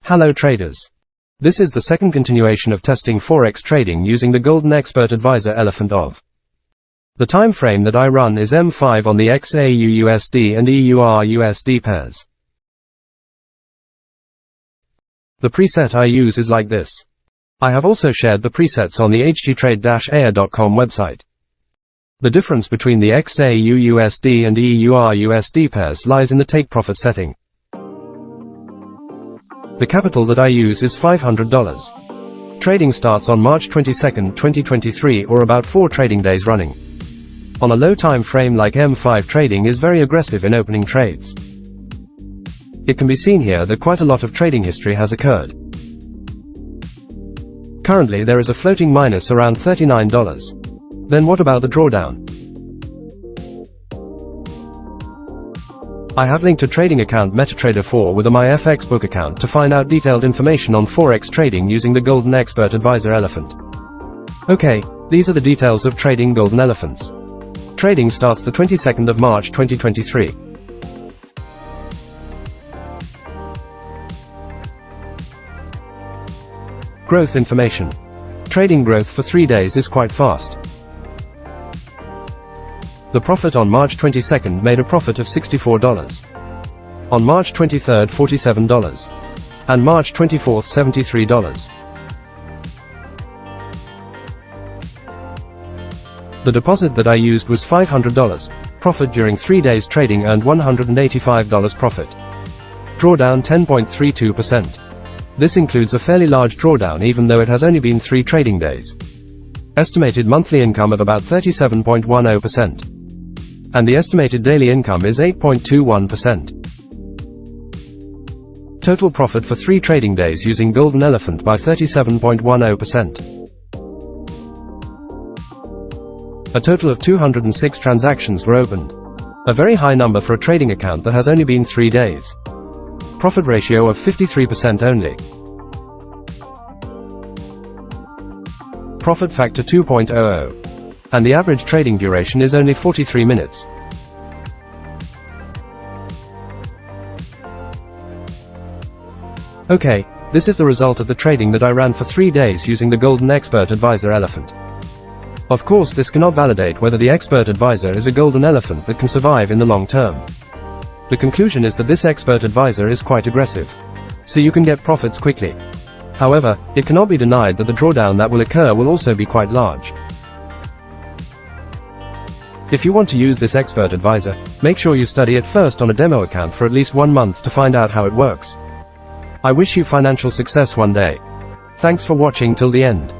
Hello Traders. This is the second continuation of testing Forex trading using the Golden Expert Advisor Elephent of. The time frame that I run is M5 on the XAU-USD and EUR-USD pairs. The preset I use is like this. I have also shared the presets on the hgtrade-air.com website. The difference between the XAU-USD and EUR-USD pairs lies in the take profit setting. The capital that I use is $500. Trading starts on March 22, 2023, or about 4 trading days running. On a low time frame like M5, trading is very aggressive in opening trades. It can be seen here that quite a lot of trading history has occurred. Currently there is a floating minus around $39. Then what about the drawdown? I have linked a trading account MetaTrader 4 with a myfxbook account to find out detailed information on Forex trading using the Golden Expert Advisor Elephant. Okay, these are the details of trading Golden Elephants. Trading starts the 22nd of March 2023. Growth information. Trading growth for 3 days is quite fast. The profit on March 22nd made a profit of $64. On March 23rd, $47. And March 24th, $73. The deposit that I used was $500. Profit during 3 days trading earned $185 profit. Drawdown 10.32%. This includes a fairly large drawdown even though it has only been 3 trading days. Estimated monthly income of about 37.10%. And the estimated daily income is 8.21%. Total profit for 3 trading days using Golden Elephant by 37.10%. A total of 206 transactions were opened. A very high number for a trading account that has only been 3 days. Profit ratio of 53% only. Profit factor 2.00. And the average trading duration is only 43 minutes. Okay, this is the result of the trading that I ran for 3 days using the Golden Expert Advisor Elephant. Of course, this cannot validate whether the Expert Advisor is a Golden Elephant that can survive in the long term. The conclusion is that this Expert Advisor is quite aggressive. So you can get profits quickly. However, it cannot be denied that the drawdown that will occur will also be quite large. If you want to use this Expert Advisor, make sure you study it first on a demo account for at least 1 month to find out how it works. I wish you financial success one day. Thanks for watching till the end.